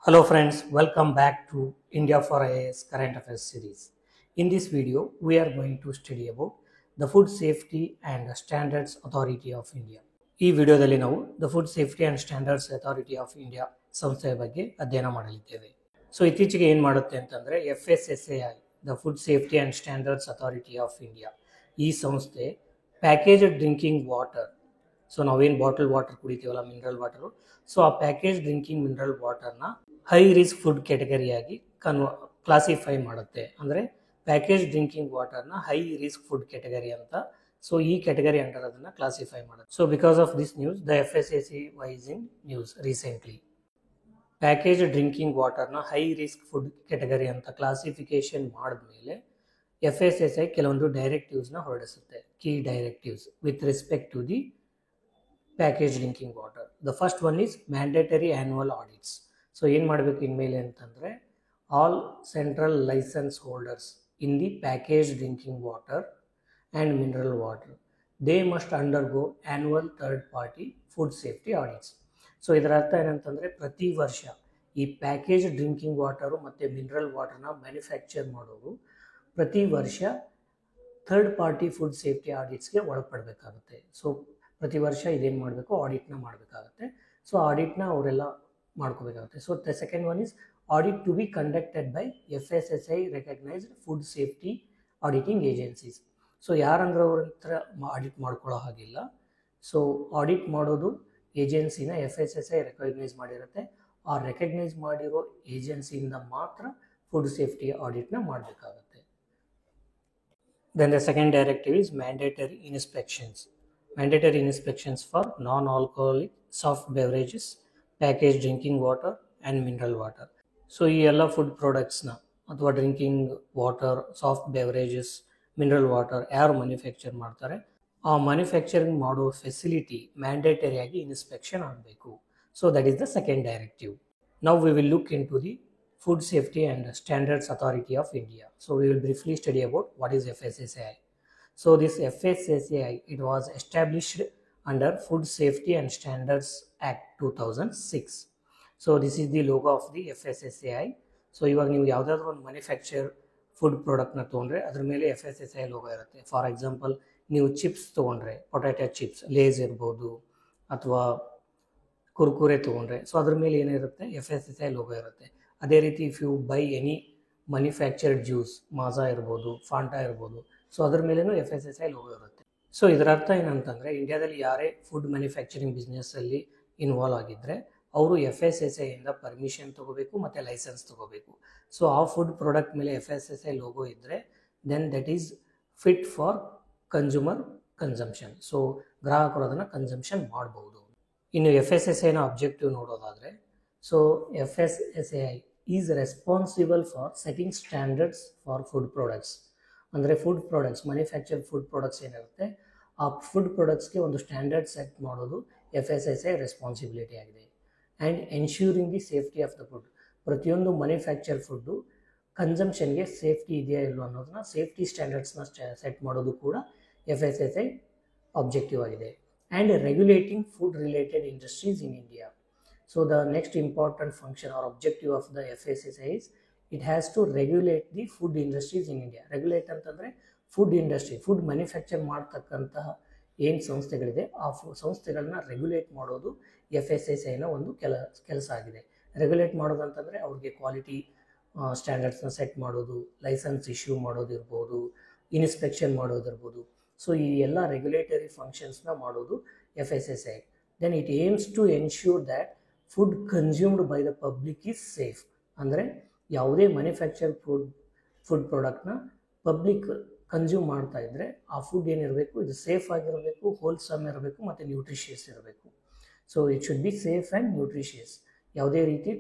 Hello friends, welcome back to India for IAS Current Affairs series. In this video, we are going to study about the Food Safety and Standards Authority of India. ಈ ವಿಡಿಯೋದಲ್ಲಿ ನಾವು the food safety and standards authority of India ಸಂಸ್ಥೆಯ ಬಗ್ಗೆ ಅಧ್ಯಯನ ಮಾಡಲಿದ್ದೇವೆ. So ಇತ್ತೀಚೆಗೆ ಏನು ಮಾಡುತ್ತೆ ಅಂತಂದರೆ FSSAI the food safety and standards authority of India ಈ ಸಂಸ್ಥೆ ಪ್ಯಾಕೇಜ್ಡ್ ಡ್ರಿಂಕಿಂಗ್ ವಾಟರ್, ಸೊ ನಾವೇನು ಬಾಟಲ್ ವಾಟರ್ ಕುಡಿತೀವಲ್ಲ ಮಿನರಲ್ ವಾಟರು, ಸೊ ಆ ಪ್ಯಾಕೇಜ್ ಡ್ರಿಂಕಿಂಗ್ ಮಿನರಲ್ ವಾಟರ್ನ ಹೈ ರಿಸ್ಕ್ ಫುಡ್ ಕ್ಯಾಟಗರಿಯಾಗಿ ಕ್ಲಾಸಿಫೈ ಮಾಡುತ್ತೆ. ಅಂದರೆ ಪ್ಯಾಕೇಜ್ ಡ್ರಿಂಕಿಂಗ್ ವಾಟರ್ನ ಹೈ ರಿಸ್ಕ್ ಫುಡ್ ಕ್ಯಾಟಗರಿ ಅಂತ, ಸೊ ಈ ಕ್ಯಾಟಗರಿ ಅಂಡರ್ ಅದನ್ನು ಕ್ಲಾಸಿಫೈ ಮಾಡುತ್ತೆ. So because of this news the FSSAI wise in news recently package drinking ವಾಟರ್ನ ಹೈ ರಿಸ್ಕ್ ಫುಡ್ ಕ್ಯಾಟಗರಿ ಅಂತ ಕ್ಲಾಸಿಫಿಕೇಶನ್ ಮಾಡಿದ್ಮೇಲೆ FSSAI ಕೆಲವೊಂದು ಡೈರೆಕ್ಟಿವ್ಸ್ನ ಹೊರಡಿಸುತ್ತೆ, key directives with respect to the package drinking water. The first one is mandatory annual audits. So ಏನು ಮಾಡಬೇಕು ಇನ್ಮೇಲೆ ಅಂತಂದರೆ all central licence holders in the package drinking water and mineral water they must undergo annual third party food safety audits. So ಇದರ ಅರ್ಥ ಏನಂತಂದರೆ ಪ್ರತಿ ವರ್ಷ ಈ ಪ್ಯಾಕೇಜ್ ಡ್ರಿಂಕಿಂಗ್ ವಾಟರು ಮತ್ತು ಮಿನರಲ್ ವಾಟರ್ನ ಮ್ಯಾನುಫ್ಯಾಕ್ಚರ್ ಮಾಡೋರು ಪ್ರತಿ ವರ್ಷ third party food safety ಆಡಿಟ್ಸ್ಗೆ ಒಳಪಡಬೇಕಾಗುತ್ತೆ. So ಪ್ರತಿ ವರ್ಷ ಇದೇನು ಮಾಡಬೇಕು, ಆಡಿಟ್ನ ಮಾಡಬೇಕಾಗುತ್ತೆ. ಸೊ ಆಡಿಟ್ನ ಅವರೆಲ್ಲ ಮಾಡ್ಕೋಬೇಕಾಗುತ್ತೆ. So the second one is audit to be conducted by FSSAI recognised food safety auditing agencies. So ಯಾರಂದ್ರೆ ಅವ್ರ ಹತ್ರ ಆಡಿಟ್ ಮಾಡ್ಕೊಳ್ಳೋ ಹಾಗಿಲ್ಲ. ಸೊ ಆಡಿಟ್ ಮಾಡೋದು ಏಜೆನ್ಸಿನ FSSAI ರೆಕಗ್ನೈಸ್ ಮಾಡಿರುತ್ತೆ. ಆ ರೆಕಗ್ನೈಸ್ ಮಾಡಿರೋ ಏಜೆನ್ಸಿಯಿಂದ ಮಾತ್ರ ಫುಡ್ ಸೇಫ್ಟಿ ಆಡಿಟ್ನ ಮಾಡಬೇಕಾಗುತ್ತೆ. Then the second directive is mandatory inspections. Mandatory inspections for non-alcoholic soft beverages, packaged drinking water and mineral water. So ಈ ಎಲ್ಲ ಫುಡ್ ಪ್ರಾಡಕ್ಟ್ಸ್ನ ಅಥವಾ drinking water, soft beverages, mineral water ಯಾರು ಮ್ಯಾನುಫ್ಯಾಕ್ಚರ್ ಮಾಡ್ತಾರೆ ಆ ಮ್ಯಾನುಫ್ಯಾಕ್ಚರಿಂಗ್ ಮಾಡೋ ಫೆಸಿಲಿಟಿ ಮ್ಯಾಂಡೇಟರಿಯಾಗಿ ಇನ್ಸ್ಪೆಕ್ಷನ್ ಆಗಬೇಕು. So that is the second directive. Now we will look into the food safety and standards authority of India. So we will briefly study about what is FSSAI. So this FSSAI, it was established under Food Safety and Standards Act 2006. So this is the logo of the FSSAI. So ಇವಾಗ ನೀವು ಯಾವುದಾದ್ರೂ ಒಂದು manufacture food ಪ್ರಾಡಕ್ಟ್ನ ತೊಗೊಂಡ್ರೆ ಅದ್ರ ಮೇಲೆ FSSAI logo ಇರುತ್ತೆ. For example ನೀವು ಚಿಪ್ಸ್ ತೊಗೊಂಡ್ರೆ, ಪೊಟ್ಯಾಟೊ ಚಿಪ್ಸ್, ಲೇಸ್ ಇರ್ಬೋದು ಅಥವಾ ಕುರ್ಕುರೆ ತೊಗೊಂಡ್ರೆ, ಸೊ ಅದ್ರ ಮೇಲೆ ಏನಿರುತ್ತೆ, FSSAI ಲೋಗೋ ಇರುತ್ತೆ. ಅದೇ ರೀತಿ if you buy any manufactured juice, Maaza ಇರ್ಬೋದು, ಫಾಂಟಾ ಇರ್ಬೋದು, ಸೊ ಅದ್ರ ಮೇಲೇನೂ FSSAI ಲೋಗೋ ಇರುತ್ತೆ. ಸೊ ಇದರ ಅರ್ಥ ಏನಂತಂದರೆ ಇಂಡಿಯಾದಲ್ಲಿ ಯಾರೇ ಫುಡ್ ಮ್ಯಾನುಫ್ಯಾಕ್ಚರಿಂಗ್ ಬಿಸ್ನೆಸ್ಸಲ್ಲಿ ಇನ್ವಾಲ್ವ್ ಆಗಿದ್ದರೆ ಅವರು FSSAIಯಿಂದ ಪರ್ಮಿಷನ್ ತೊಗೋಬೇಕು ಮತ್ತು ಲೈಸೆನ್ಸ್ ತೊಗೋಬೇಕು. ಸೊ ಆ ಫುಡ್ ಪ್ರಾಡಕ್ಟ್ ಮೇಲೆ FSSAI ಲೋಗೋ ಇದ್ದರೆ then that is fit for consumer consumption. So ಗ್ರಾಹಕರು ಅದನ್ನು ಕನ್ಸಂಪ್ಷನ್ ಮಾಡ್ಬೋದು. ಇನ್ನು FSSAIನ ಅಬ್ಜೆಕ್ಟಿವ್ ನೋಡೋದಾದರೆ, so FSSAI is responsible for setting standards for food products. ಅಂದರೆ food products, manufactured food products ಏನಿರುತ್ತೆ ಆ ಫುಡ್ ಪ್ರಾಡಕ್ಟ್ಸ್ಗೆ ಒಂದು ಸ್ಟ್ಯಾಂಡರ್ಡ್ ಸೆಟ್ ಮಾಡೋದು FSSAI ರೆಸ್ಪಾನ್ಸಿಬಿಲಿಟಿ ಆಗಿದೆ. And ensuring the safety of the food. ಪ್ರತಿಯೊಂದು ಮ್ಯಾನುಫ್ಯಾಕ್ಚರ್ ಫುಡ್ಡು ಕನ್ಸಂಪ್ಷನ್ಗೆ ಸೇಫ್ಟಿ ಇದೆಯಾ ಇಲ್ಲೋ ಅನ್ನೋದನ್ನ ಸೇಫ್ಟಿ ಸ್ಟ್ಯಾಂಡರ್ಡ್ಸ್ನ ಸೆಟ್ ಮಾಡೋದು ಕೂಡ FSSAI ಆಬ್ಜೆಕ್ಟಿವ್ ಆಗಿದೆ. And regulating food related industries in India. So the next important function or objective of the FSSAI is it has to regulate the food industries in India. Regulate ಅಂತಂದರೆ food industry, food manufacture ಮಾಡ್ತಕ್ಕಂತಹ ಏನು ಸಂಸ್ಥೆಗಳಿದೆ ಆ ಸಂಸ್ಥೆಗಳನ್ನ regulate ಮಾಡೋದು FSSAIನ ಒಂದು ಕೆಲಸ ಆಗಿದೆ. Regulate ಮಾಡೋದು ಅಂತಂದರೆ ಅವ್ರಿಗೆ ಕ್ವಾಲಿಟಿ ಸ್ಟ್ಯಾಂಡರ್ಡ್ಸ್ನ ಸೆಟ್ ಮಾಡೋದು, ಲೈಸೆನ್ಸ್ ಇಶ್ಯೂ ಮಾಡೋದಿರ್ಬೋದು, ಇನ್ಸ್ಪೆಕ್ಷನ್ ಮಾಡೋದಿರ್ಬೋದು. ಸೊ ಈ ಎಲ್ಲ ರೆಗ್ಯುಲೇಟರಿ ಫಂಕ್ಷನ್ಸ್ನ ಮಾಡೋದು FSSAI. Then it aims to ensure that food consumed by the public is safe. ಅಂದರೆ ಯಾವುದೇ ಮ್ಯಾನುಫ್ಯಾಕ್ಚರ್ ಫುಡ್ ಪ್ರಾಡಕ್ಟ್ನ ಪಬ್ಲಿಕ್ ಕನ್ಸ್ಯೂಮ್ ಮಾಡ್ತಾ ಇದ್ದರೆ ಆ ಫುಡ್ ಏನಿರಬೇಕು, ಇದು ಸೇಫ್ ಆಗಿರಬೇಕು, ಹೋಲ್ಸಮ್ ಇರಬೇಕು ಮತ್ತು ನ್ಯೂಟ್ರಿಷಿಯಸ್ ಇರಬೇಕು. So it should be safe and nutritious. ಯಾವುದೇ ರೀತಿ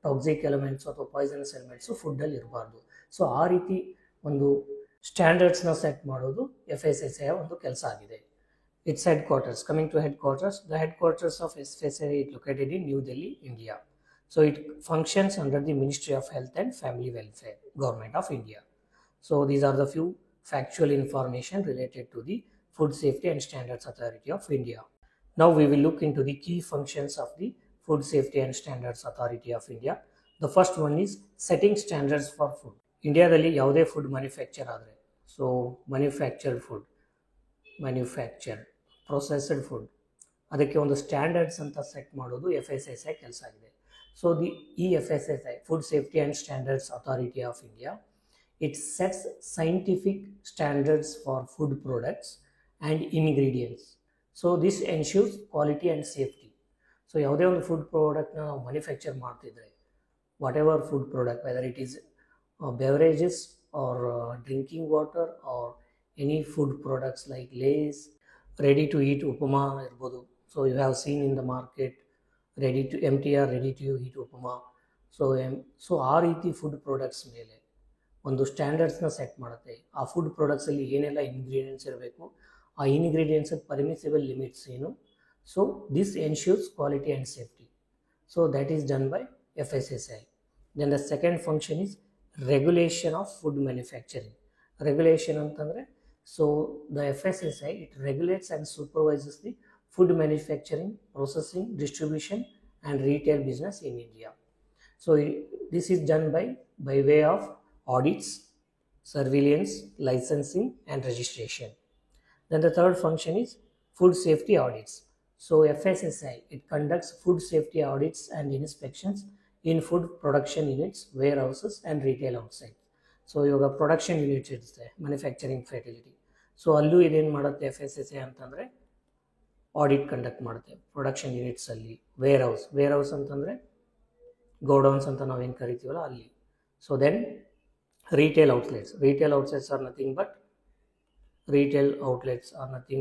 ಟಾಕ್ಸಿಕ್ ಎಲಿಮೆಂಟ್ಸು ಅಥವಾ ಪಾಯ್ಸನಸ್ ಎಲಿಮೆಂಟ್ಸು ಫುಡ್ಡಲ್ಲಿ ಇರಬಾರ್ದು. ಸೊ ಆ ರೀತಿ ಒಂದು ಸ್ಟ್ಯಾಂಡರ್ಡ್ಸ್ನ ಸೆಟ್ ಮಾಡೋದು FSSAI ಒಂದು ಕೆಲಸ ಆಗಿದೆ. It's headquarters. Coming to headquarters, the headquarters of FSSAI is located in New Delhi, India. So it functions under the Ministry of Health and Family Welfare, Government of India. So these are the few factual information related to the Food Safety and Standards Authority of India. Now we will look into the key functions of the Food Safety and Standards Authority of India. The first one is setting standards for food. ಇಂಡಿಯಾದಲ್ಲಿ ಯಾವುದೇ food manufacture ಆದರೆ, so manufactured processed food, ಅದಕ್ಕೆ ಒಂದು standards ಅಂತ set ಮಾಡೋದು FSSAI ಕೆಲಸ ಆಗಿದೆ. So ಈ FSSAI, food safety and standards authority of India, it sets scientific standards for food products and ingredients. So this ensures quality and safety. So ಯಾವುದೇ ಒಂದು food ಪ್ರಾಡಕ್ಟ್ನ ನಾವು ಮ್ಯಾನುಫ್ಯಾಕ್ಚರ್ ಮಾಡ್ತಿದ್ರೆ, what ever food product, whether it is beverages or drinking water or any food products like Lay's, ready to eat upama irbodu. So you have seen in the market MTR ready to eat upama. So ಆ ರೀತಿ food products ಮೇಲೆ ಒಂದು ಸ್ಟ್ಯಾಂಡರ್ಡ್ಸ್ನ set ಮಾಡುತ್ತೆ. ಆ food ಪ್ರಾಡಕ್ಟ್ಸಲ್ಲಿ ಏನೆಲ್ಲ ingredients ಇರಬೇಕು, ಆ ingredients permissible limits ಏನು. So this ensures quality and safety. So that is done by FSSAI. Then the second function is regulation of food manufacturing. Regulation ಅಂತಂದರೆ, so the FSSAI, it regulates and supervises the food manufacturing, processing, distribution and retail business in India. So this is done by way of audits, surveillance, licensing and registration. Then the third function is food safety audits. So FSSAI, it conducts food safety audits and inspections in food production units, warehouses and retail outside. So ಇವಾಗ production units ಇರುತ್ತೆ, manufacturing facility. So ಅಲ್ಲೂ ಇದೇನು ಮಾಡುತ್ತೆ FSSAI ಅಂತಂದರೆ, audit conduct ಮಾಡುತ್ತೆ production ಯೂನಿಟ್ಸಲ್ಲಿ. Warehouse ಅಂತಂದರೆ godowns ಅಂತ ನಾವೇನು ಕರಿತೀವಲ್ಲ ಅಲ್ಲಿ. So then retail outlets are nothing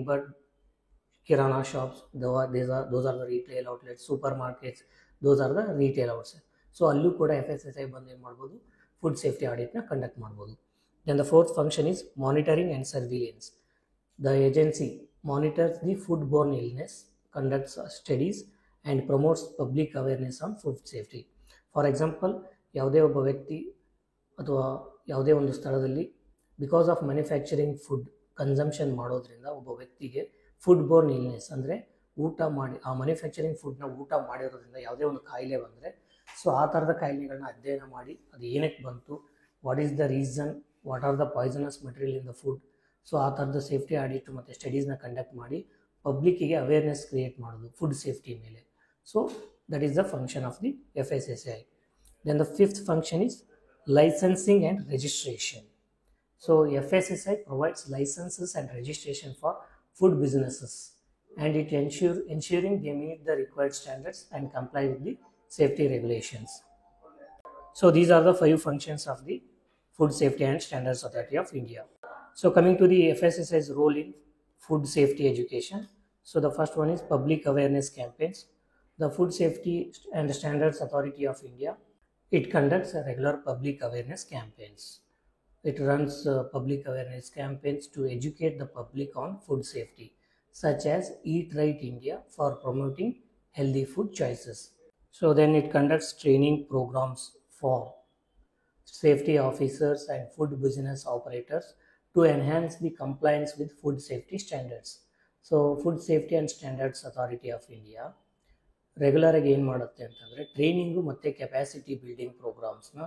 but kirana shops, those are the retail outlets. Supermarkets, those are the retail outlets. So ಅಲ್ಲೂ ಕೂಡ FSSAI ಬಂದು ಏನು ಮಾಡ್ಬೋದು, ಫುಡ್ ಸೇಫ್ಟಿ ಆಡಿಟ್ನ ಕಂಡಕ್ಟ್ ಮಾಡ್ಬೋದು. Then the fourth function is monitoring and surveillance. The agency monitors the food born illness, conducts studies and promotes public awareness on food safety. For example, ಯಾವುದೇ ಒಬ್ಬ ವ್ಯಕ್ತಿ ಅಥವಾ ಯಾವುದೇ ಒಂದು ಸ್ಥಳದಲ್ಲಿ because of manufacturing food consumption ಮಾಡೋದ್ರಿಂದ ಒಬ್ಬ ವ್ಯಕ್ತಿಗೆ ಫುಡ್ ಬೋರ್ನ್ ಇಲ್ನೆಸ್ ಅಂದರೆ ಊಟ ಮಾಡಿ ಆ ಮ್ಯಾನುಫ್ಯಾಕ್ಚರಿಂಗ್ ಫುಡ್ನ ಊಟ ಮಾಡಿರೋದ್ರಿಂದ ಯಾವುದೇ ಒಂದು ಕಾಯಿಲೆ ಬಂದರೆ, ಸೊ ಆ ಥರದ ಕಾಯಿಲೆಗಳನ್ನ ಅಧ್ಯಯನ ಮಾಡಿ ಅದು ಏನಕ್ಕೆ ಬಂತು, what is the reason, what are the poisonous material in the food. So ಆ ಥರದ ಸೇಫ್ಟಿ ಆಡಿಟ್ ಮತ್ತು ಸ್ಟಡೀಸ್ನ ಕಂಡಕ್ಟ್ ಮಾಡಿ ಪಬ್ಲಿಕ್ಕಿಗೆ ಅವೇರ್ನೆಸ್ ಕ್ರಿಯೇಟ್ ಮಾಡೋದು ಫುಡ್ ಸೇಫ್ಟಿ ಮೇಲೆ. So that is the function of the FSSAI. Then the fifth function is licensing and registration. So FSSAI provides licences and registration for food businesses, and it ensuring they meet the required standards and comply with the safety regulations. So these are the 5 functions of the Food Safety and Standards Authority of India. So coming to the FSSAI's role in food safety education. So the first one is public awareness campaigns. The Food Safety and Standards Authority of India, it conducts regular public awareness campaigns. It runs public awareness campaigns to educate the public on food safety, such as Eat Right India for promoting healthy food choices. So then it conducts training programs for safety officers and food business operators to enhance the compliance with food safety standards. So Food Safety and Standards Authority of India regular ಆಗಿ ಏನು ಮಾಡುತ್ತೆ ಅಂತಂದರೆ, training ಮತ್ತು capacity building ಪ್ರೋಗ್ರಾಮ್ಸ್ನ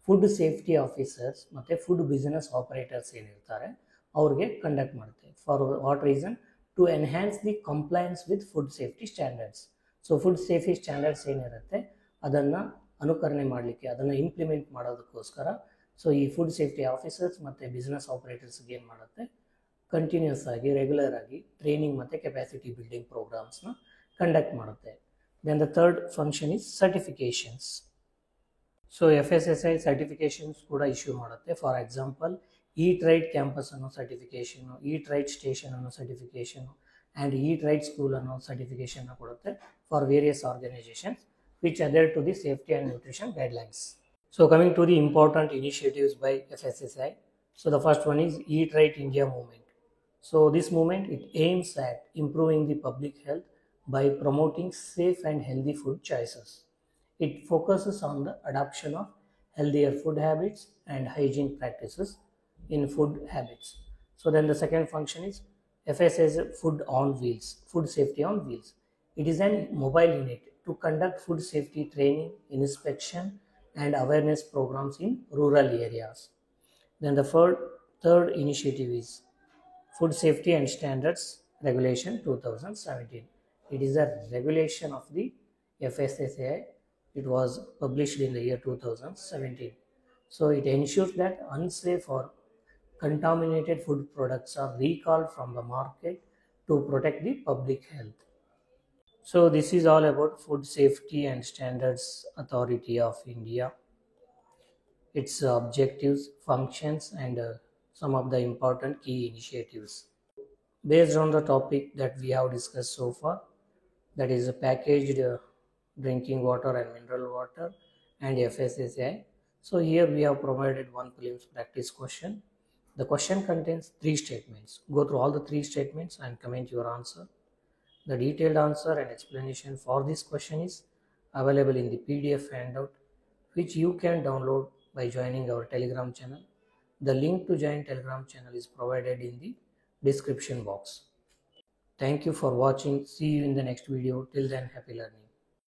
food safety officers ಮತ್ತು food business operators ಏನಿರ್ತಾರೆ ಅವ್ರಿಗೆ conduct ಮಾಡುತ್ತೆ. For what reason? To enhance the compliance with food safety standards. So food safety standards ಏನಿರುತ್ತೆ ಅದನ್ನು ಅನುಕರಣೆ ಮಾಡಲಿಕ್ಕೆ, ಅದನ್ನು ಇಂಪ್ಲಿಮೆಂಟ್ ಮಾಡೋದಕ್ಕೋಸ್ಕರ ಸೊ ಈ ಫುಡ್ ಸೇಫ್ಟಿ ಆಫೀಸರ್ಸ್ ಮತ್ತು ಬಿಸ್ನೆಸ್ ಆಪರೇಟರ್ಸ್ಗೆ ಏನು ಮಾಡುತ್ತೆ, ಕಂಟಿನ್ಯೂಸ್ ಆಗಿ ರೆಗ್ಯುಲರ್ ಆಗಿ ಟ್ರೈನಿಂಗ್ ಮತ್ತು ಕೆಪಾಸಿಟಿ ಬಿಲ್ಡಿಂಗ್ ಪ್ರೋಗ್ರಾಮ್ಸ್ನ ಕಂಡಕ್ಟ್ ಮಾಡುತ್ತೆ. Then the third function is certifications. So FSSAI certifications ಕೂಡ ಇಶ್ಯೂ ಮಾಡುತ್ತೆ. For example, heat right campus ಅನ್ನೋ ಸರ್ಟಿಫಿಕೇಷನು, ಈಟ್ ರೈಟ್ ಸ್ಟೇಷನ್ ಅನ್ನೋ ಸರ್ಟಿಫಿಕೇಷನು ಆ್ಯಂಡ್ ಈಟ್ ರೈಟ್ ಸ್ಕೂಲ್ ಅನ್ನೋ ಸರ್ಟಿಫಿಕೇಷನ್ನ ಕೊಡುತ್ತೆ for various organisations which adhere to the safety and nutrition guidelines. So coming to the important initiatives by FSSAI. So the first one is Eat Right India movement. So this movement, it aims at improving the public health by promoting safe and healthy food choices. It focuses on the adoption of healthier food habits and hygiene practices in food habits. So then the second function is FSSAI's Food on Wheels, Food Safety on Wheels. It is a mobile unit to conduct food safety training, inspection and awareness programs in rural areas. Then the third initiative is Food Safety and Standards Regulation 2017. It is a regulation of the FSSAI. It was published in the year 2017. So it ensures that unsafe or contaminated food products are recalled from the market to protect the public health. So this is all about Food Safety and Standards Authority of India, its objectives, functions, and some of the important key initiatives. Based on the topic that we have discussed so far, that is packaged drinking water and mineral water and FSSAI. So here we have provided one prelims practice question. The question contains 3 statements. Go through all the 3 statements and comment your answer. The detailed answer and explanation for this question is available in the PDF handout, which you can download by joining our Telegram channel. The link to join Telegram channel is provided in the description box. Thank you for watching. See you in the next video. Till then, happy learning.